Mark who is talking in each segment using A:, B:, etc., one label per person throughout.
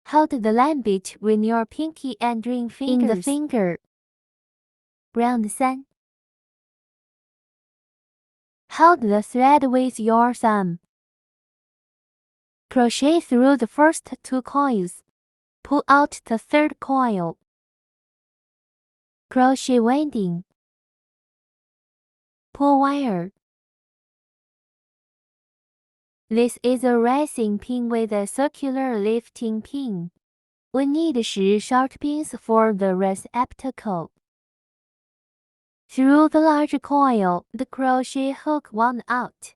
A: Hold the line between your pinky and ring fingers in the finger. Round 3. Hold the thread with your thumb. Crochet through the first 2 coils. Pull out the 3rd coil. Crochet winding. Pull wire. This is a racing pin with a circular lifting pin. We need 10 short pins for the receptacle. Through the large coil, the crochet hook wound out.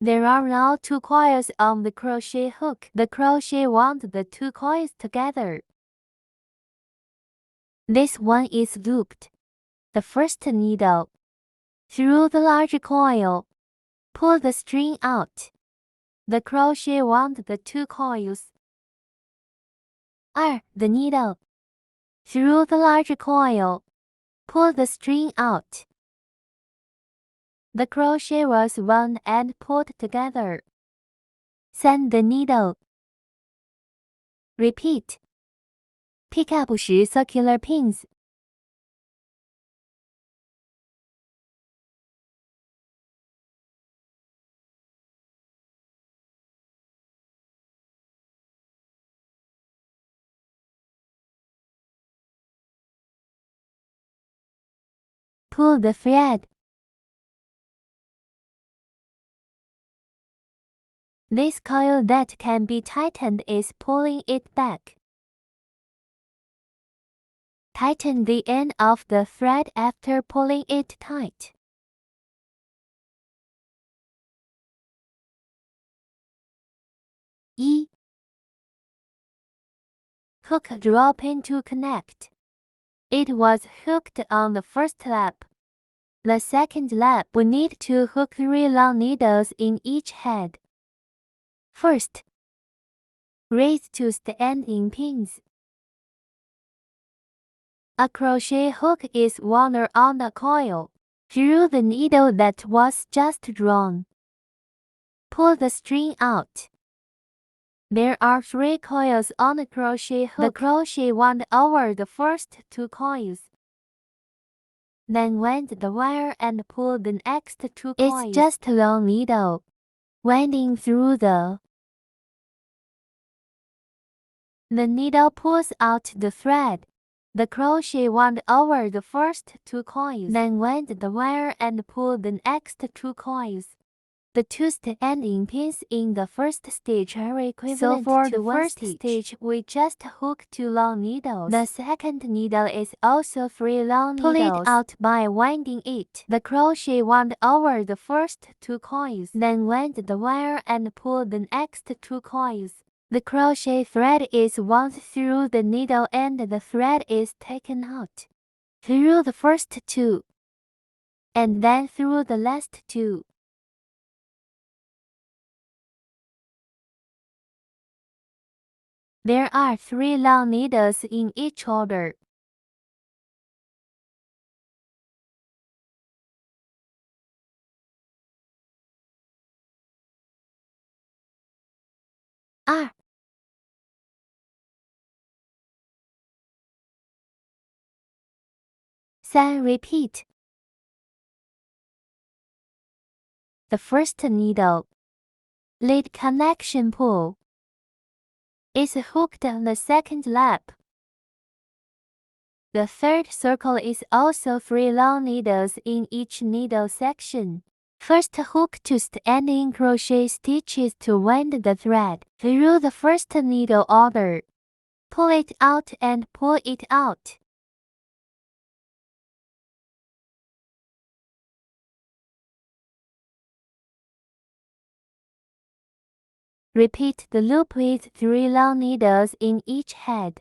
A: There are now 2 coils on the crochet hook. The crochet wound the 2 coils together. This one is looped. The first needle. Through the large coil, pull the string out. The crochet wound the 2 coils. 2. The needle. Through the large coil, pull the string out. The crochet was wound and pulled together. 3. The needle. Repeat. Pick up 10 circular pins. Pull the thread. This coil that can be tightened is pulling it back. Tighten the end of the thread after pulling it tight. Hook drop in to connect. It was hooked on the first lap. The second lap, we need to hook 3 long needles in each head. First, raise 2 standing pins. A crochet hook is wound on the coil. Through the needle that was just drawn. Pull the string out. There are 3 coils on the crochet hook. The crochet wound over the first 2 coils. Then wind the wire and pull the next 2 coils. It's just a long needle. Winding through the needle pulls out the thread. The crochet wound over the first 2 coils. Then wind the wire and pull the next 2 coils. The 2 standing pins in the first stitch are equivalent to the first stitch. We just hook 2 long needles. The second needle is also 3 long needles. Pull it out by winding it. The crochet wound over the first 2 coils. Then wind the wire and pull the next 2 coils. The crochet thread is wound through the needle and the thread is taken out. Through the first 2. And then through the last 2. There are 3 long needles in each order. R. Repeat. The first needle. Lead connection pull. Is hooked on the second lap. The third circle is also 3 long needles in each needle section. First hook 2 standing crochet stitches to wind the thread through the first needle order. Pull it out and pull it out. Repeat the loop with 3 long needles in each head.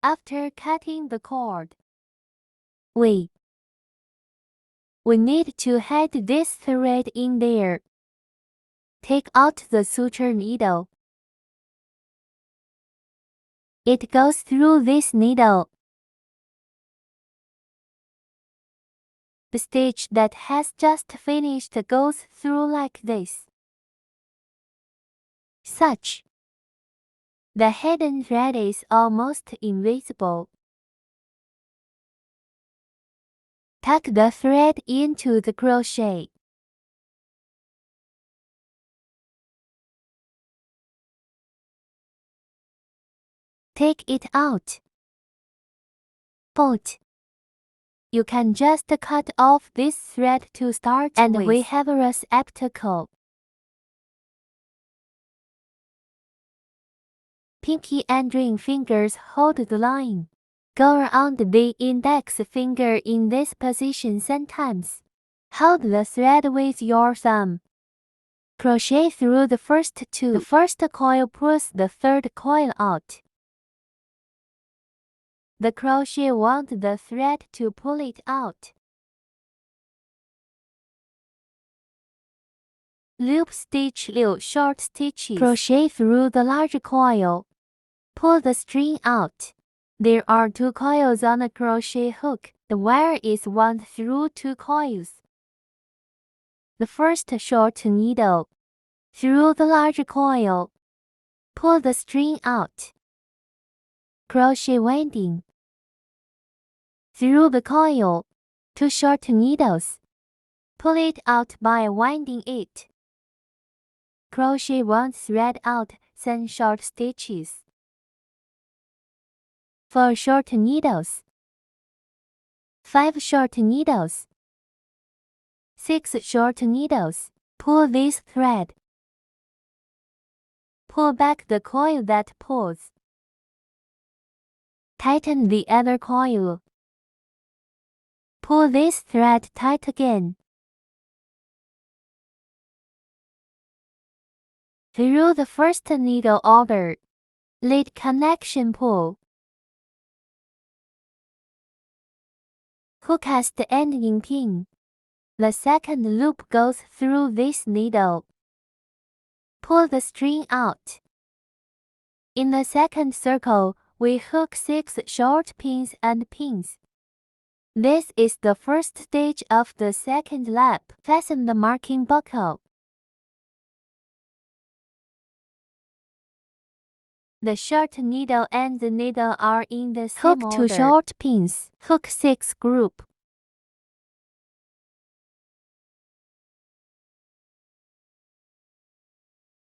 A: After cutting the cord, we need to head this thread in there. Take out the suture needle. It goes through this needle. The stitch that has just finished goes through like this. Such. The hidden thread is almost invisible. Tuck the thread into the crochet. Take it out. But you can just cut off this thread to start and with. We have a receptacle. Pinky and ring fingers hold the line. Go around the index finger in this position sometimes. Hold the thread with your thumb. Crochet through the first two. The first coil pulls the third coil out. The crochet wants the thread to pull it out. Loop stitch 6 short stitches. Crochet through the large coil. Pull the string out. There are 2 coils on a crochet hook. The wire is wound through 2 coils. The first short needle. Through the large coil. Pull the string out. Crochet winding. Through the coil. 2 short needles. Pull it out by winding it. Crochet 1 thread out 10 short stitches. 4 short needles. 5 short needles. 6 short needles. Pull this thread. Pull back the coil that pulls. Tighten the other coil. Pull this thread tight again. Through the first needle order. Lead connection pull. Hook as the ending pin. The second loop goes through this needle. Pull the string out. In the second circle, we hook 6 short pins and pins. This is the first stage of the second lap. Fasten the marking buckle. The short needle and the needle are in the same order. Hook 2 short pins. Hook 6 group.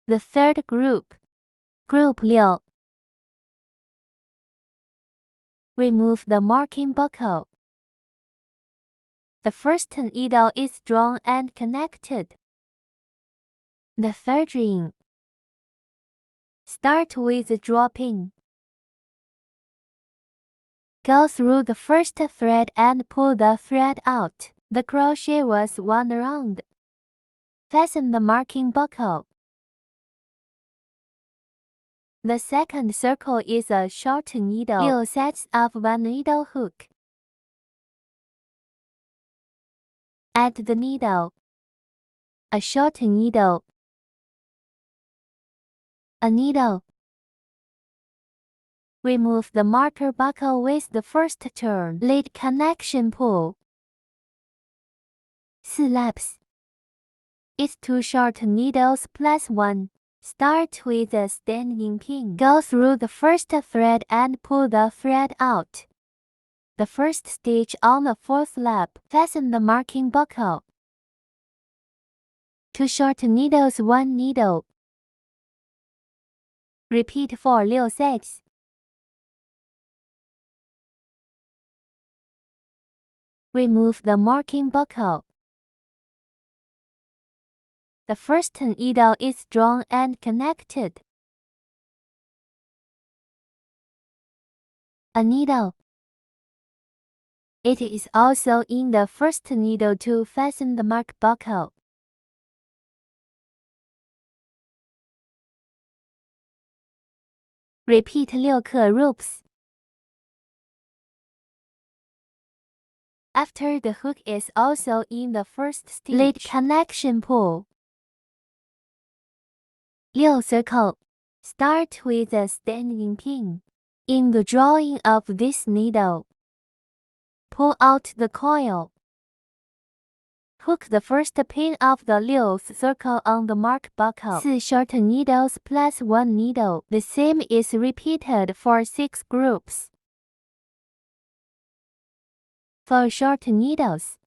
A: The third group. Group 6. Remove the marking buckle. The first needle is drawn and connected. The third ring. Start with the draw pin. Go through the first thread and pull the thread out. The crochet was wound around. Fasten the marking buckle. The second circle is a short needle. 6 sets of 1 needle hook. Add the needle. A short needle. A needle. Remove the marker buckle with the first turn. Lead connection pull. 4 laps. It's 2 short needles plus 1. Start with a standing pin. Go through the first thread and pull the thread out. The first stitch on the 4th lap. Fasten the marking buckle. 2 short needles, 1 needle. Repeat for 6 sets. Remove the marking buckle. The first needle is drawn and connected. A needle. It is also in the first needle to fasten the mark buckle. Repeat 6 loops. After the hook is also in the first stitch. Lead connection pull. 6 circle. Start with a standing pin. In the drawing of this needle, pull out the coil. Hook the first pin of the little circle on the mark buckle. 4 short needles plus 1 needle. The same is repeated for 6 groups. For short needles,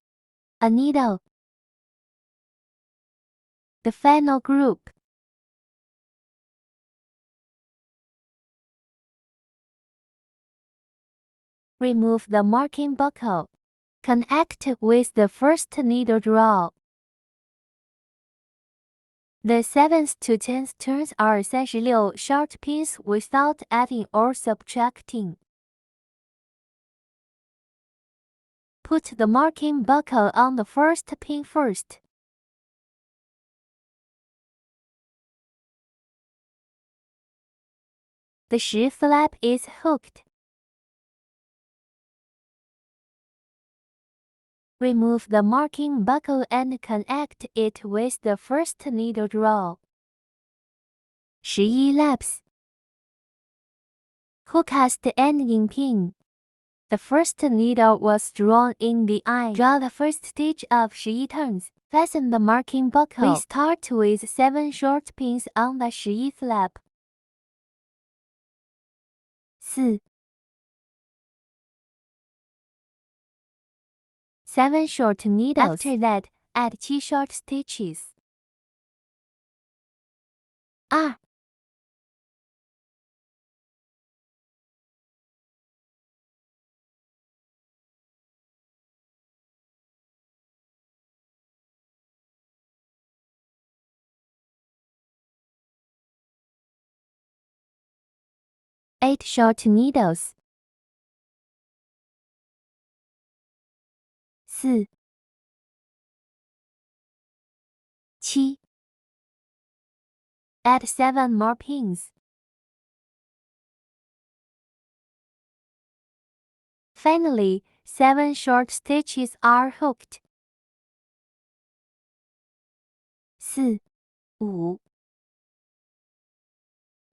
A: a needle. The final group. Remove the marking buckle. Connect with the first needle draw. The 7th to 10th turns are 36 short pins without adding or subtracting. Put the marking buckle on the first pin first. The 10 flap is hooked. Remove the marking buckle and connect it with the first needle draw. 11 laps. Hook as the ending pin. The first needle was drawn in the eye. Draw the first stitch of 11 turns. Fasten the marking buckle. We start with 7 short pins on the 11 flap. 4. 7 short needles. After that, add 7 short stitches. 2. 8 short needles. 4. 7. Add 7 more pins. Finally, 7 short stitches are hooked. 4, 5,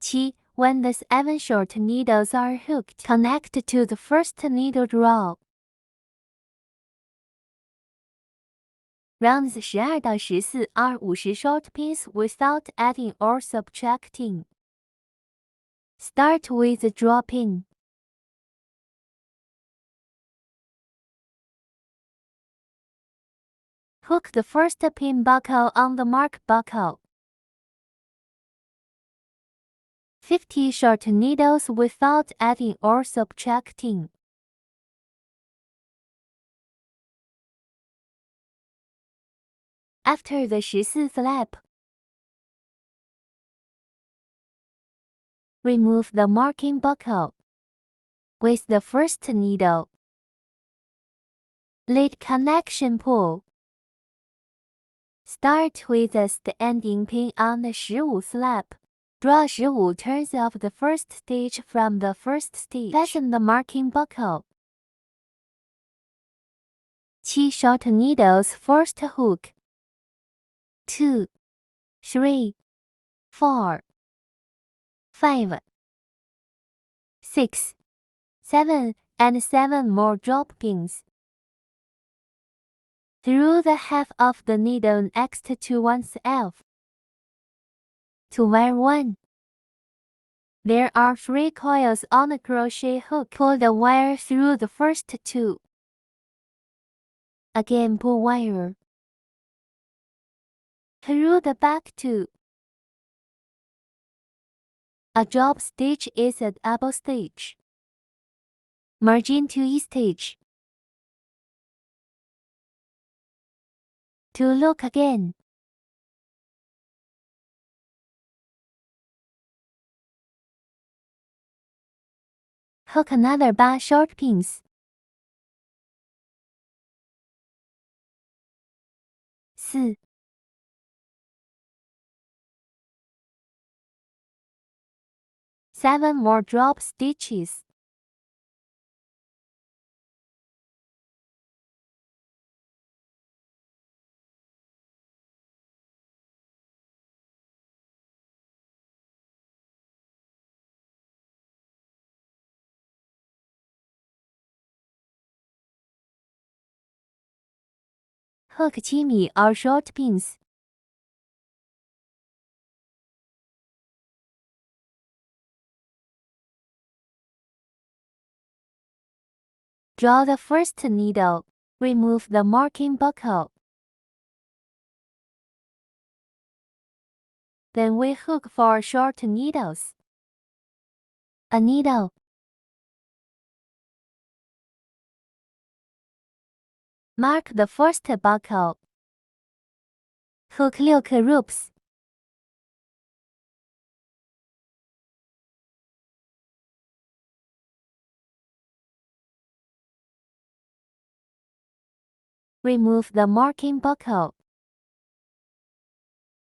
A: 7. When the 7 short needles are hooked, connect to the first needle draw. Rounds 12到14 are 50 short pins without adding or subtracting. Start with the draw pin. Hook the first pin buckle on the mark buckle. 50 short needles without adding or subtracting. After the 14 flap, remove the marking buckle with the first needle. Lead connection pull. Start with the ending pin on the 15 flap. Draw 15 turns of the first stitch from the first stitch. Fasten the marking buckle. 7 short needles first hook. 2, 3, 4, 5, 6, 7, and 7 more drop pins. Through the half of the needle next to oneself. To wear 1. There are 3 coils on the crochet hook. Pull the wire through the first 2. Again pull wire through the back 2. A drop stitch is a double stitch. Merge into a stitch. To look again. Hook another 8 short pins. 4. 7 more drop stitches. Hook 7米 or short pins. Draw the first needle. Remove the marking buckle. Then we hook 4 short needles. A needle. Mark the first buckle. Hook 6 loops. Remove the marking buckle.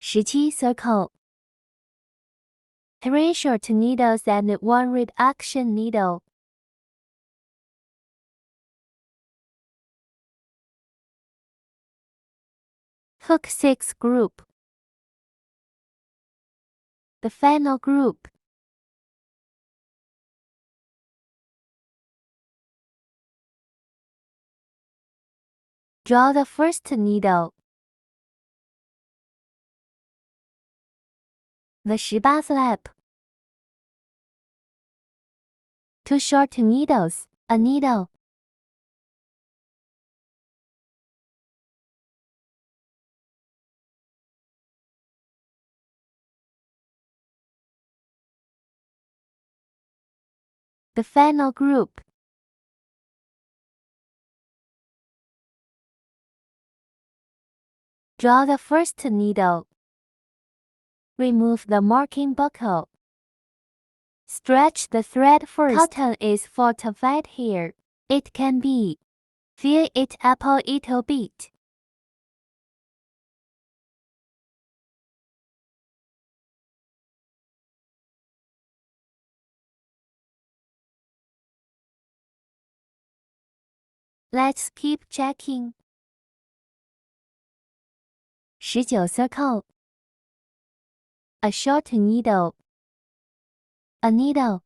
A: 17 circle. 3 short needles and 1 reduction needle. Hook 6 group. The final group. Draw the first needle. The 18 slip. 2 short needles, a needle. The final group. Draw the first needle. Remove the marking buckle. Stretch the thread first. Cotton is fortified here. It can be. Feel it up a little bit. Let's keep checking. 19 circle. A short needle. A needle.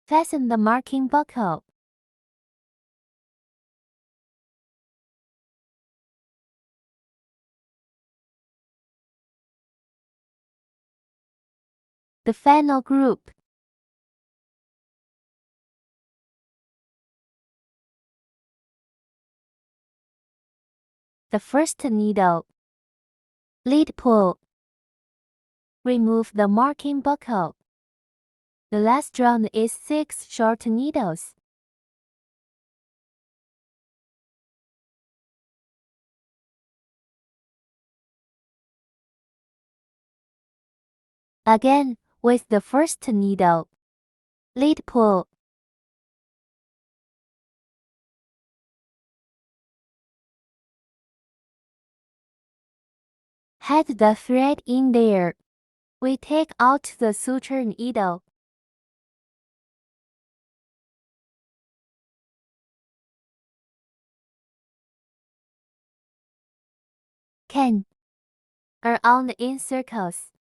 A: Fasten the marking buckle. The final group. The first needle. Lead pull. Remove the marking buckle. The last round is 6 short needles. Again, with the first needle. Lead pull. Head the thread in there. We take out the suture needle. Can. Around in circles.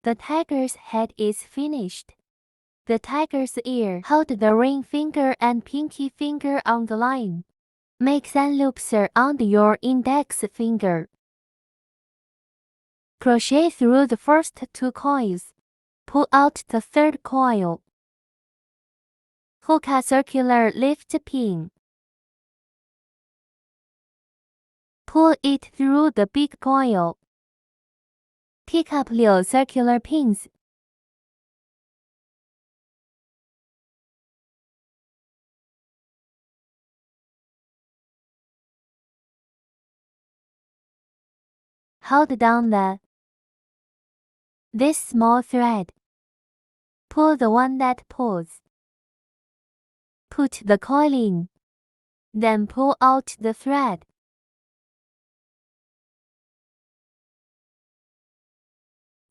A: The tiger's head is finished. The tiger's ear. Hold the ring finger and pinky finger on the line. Make 3 loops around your index finger. Crochet through the first 2 coils. Pull out the third coil. Hook a circular lift pin. Pull it through the big coil. Pick up 6 circular pins. Hold down this small thread. Pull the one that pulls. Put the coil in. Then pull out the thread.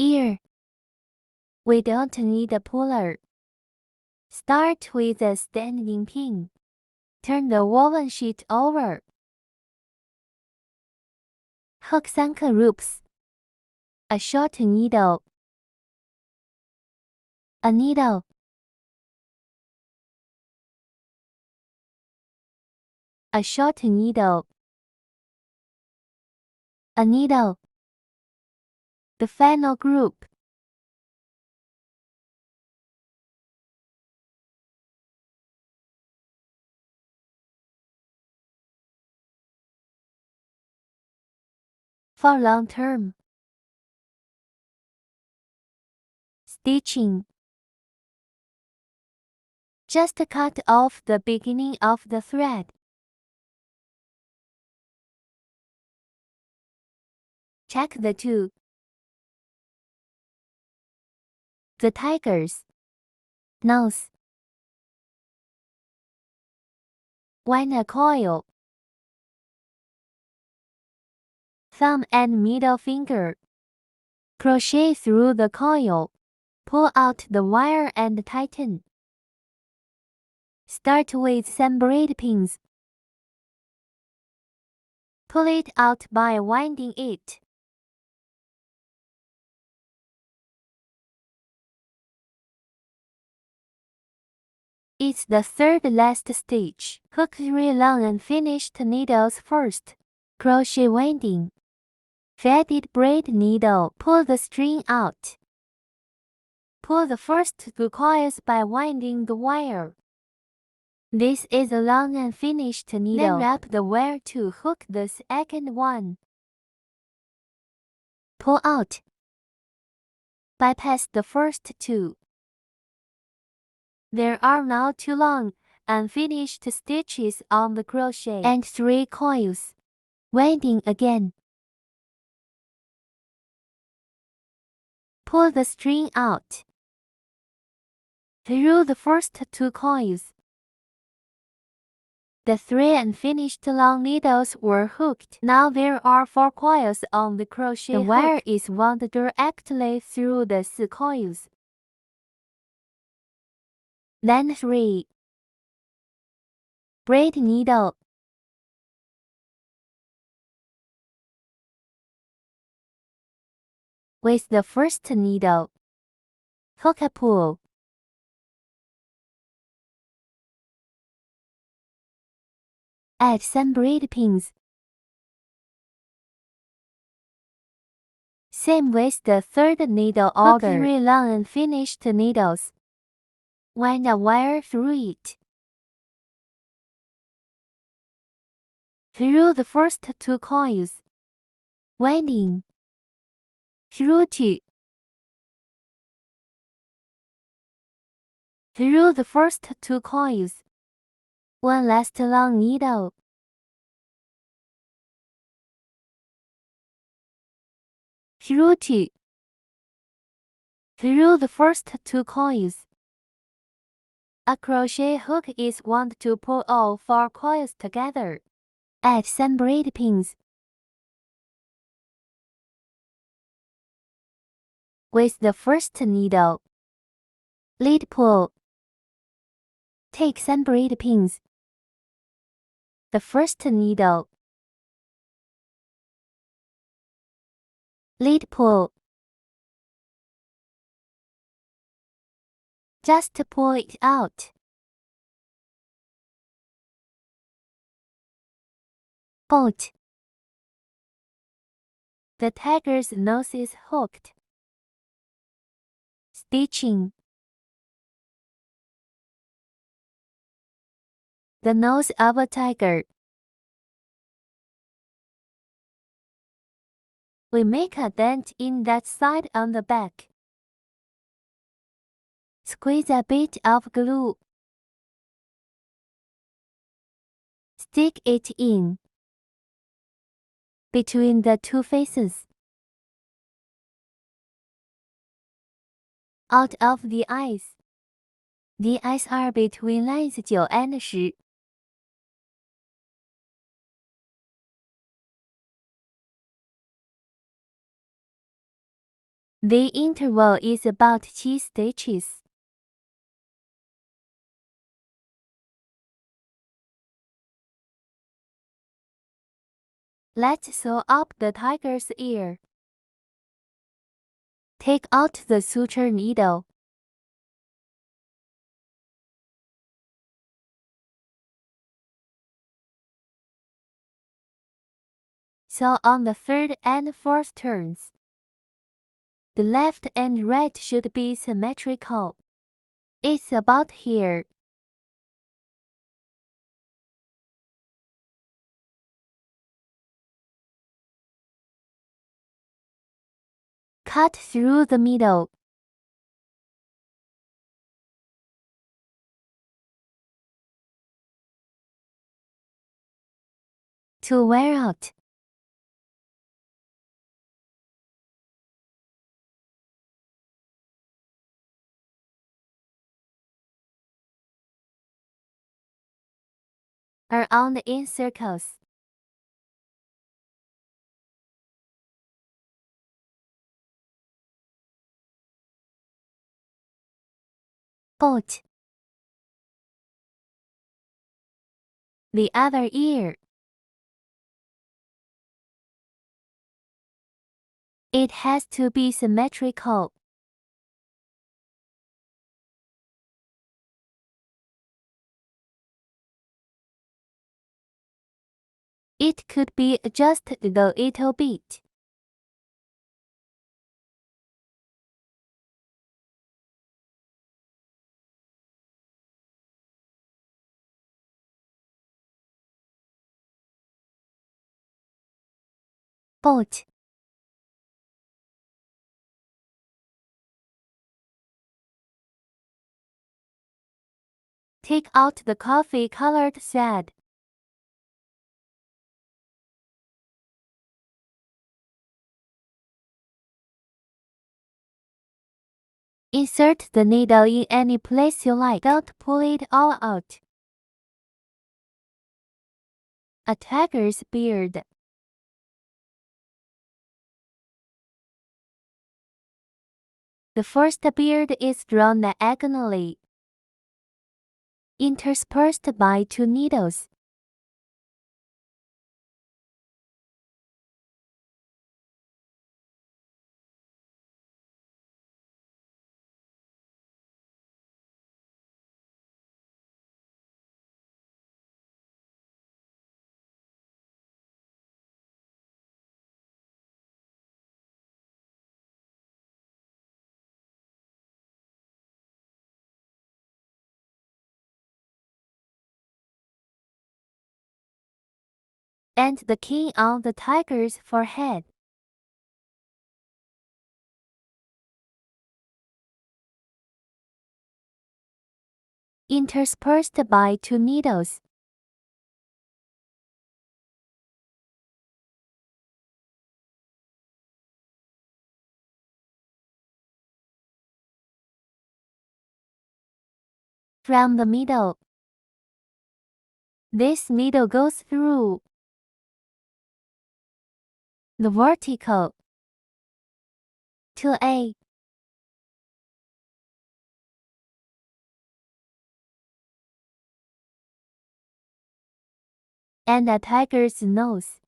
A: Ear. We don't need a puller. Start with a standing pin. Turn the woven sheet over. Hook 3 loops. A short needle. A needle. A short needle. A needle. The final group. For long term. Stitching. Just cut off the beginning of the thread. Check the two. The tiger's nose. Wind a coil. Thumb and middle finger. Crochet through the coil. Pull out the wire and tighten. Start with some braid pins. Pull it out by winding it. It's the third last stitch. Hook 3 long unfinished needles first. Crochet winding. Threaded braid needle. Pull the string out. Pull the first 2 coils by winding the wire. This is a long unfinished needle. Then wrap the wire to hook the second one. Pull out. Bypass the first 2. There are now 2 long, unfinished stitches on the crochet and 3 coils. Winding again. Pull the string out. Through the first 2 coils. The 3 unfinished long needles were hooked. Now there are 4 coils on the crochet hook. The wire is wound directly through the 4 coils. Then 3. Braid needle. With the first needle. Hook a pull. Add some braid pins. Same with the third needle order. Hook 3 long unfinished needles. Wind a wire through it. Through the first 2 coils. Winding. Through 2. Through the first 2 coils. 1 last long needle. Through 2. Through the first 2 coils. A crochet hook is wound to pull all 4 coils together. Add some braid pins. With the first needle. Lead pull. Take some braid pins. The first needle. Lead pull. Just pull it out. Bolt. The tiger's nose is hooked. Stitching. The nose of a tiger. We make a dent in that side on the back. Squeeze a bit of glue. Stick it in between the 2 faces. Out of the eyes. The eyes are between lines 9 and 10. The interval is about 7 stitches. Let's sew up the tiger's ear. Take out the suture needle. Sew on the third and fourth turns. The left and right should be symmetrical. It's about here. Cut through the middle. To wear out. Around in circles. Bolt. The other ear. It has to be symmetrical. It could be adjusted a little bit. Bolt. Take out the coffee-colored thread. Insert the needle in any place you like. Don't pull it all out. A tiger's beard. The first beard is drawn diagonally, interspersed by 2 needles. And the king on the tiger's forehead. Interspersed by 2 needles. From the middle. This needle goes through the vertical to A. And a tiger's nose.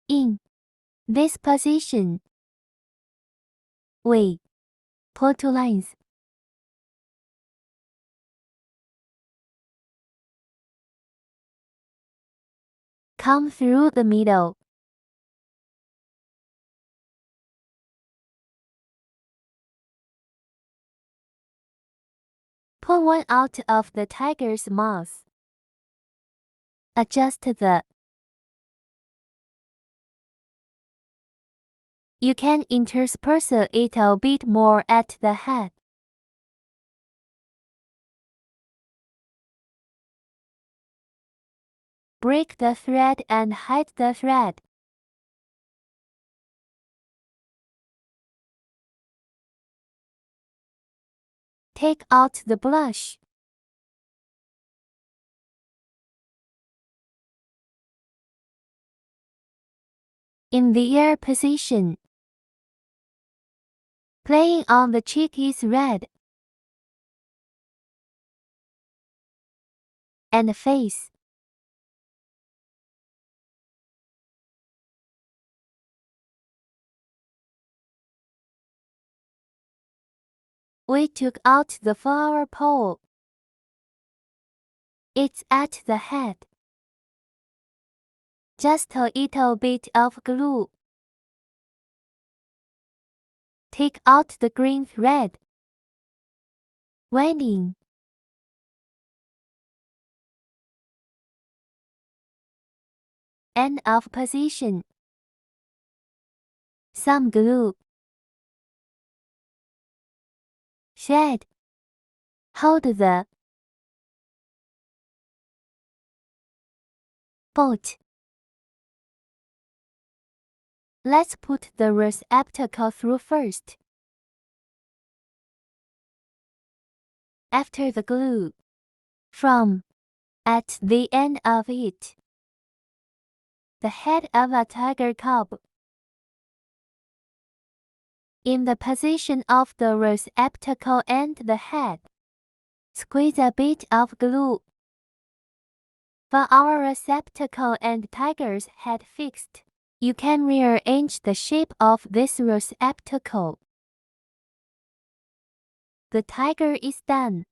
A: In this position, we pull 2 lines. Come through the middle. Pull one out of the tiger's mouth. Adjust the. You can intersperse it a bit more at the head. Break the thread and hide the thread. Take out the blush. In the ear position. Playing on the cheek is red. And the face. We took out the flower pole. It's at the head. Just a little bit of glue. Take out the green thread. Winding. End of position. Some glue. Shed. Hold the boat. Let's put the receptacle through first. After the glue. From. At the end of it. The head of a tiger cub. In the position of the receptacle and the head. Squeeze a bit of glue. For our receptacle and tiger's head fixed, you can rearrange the shape of this receptacle. The tiger is done.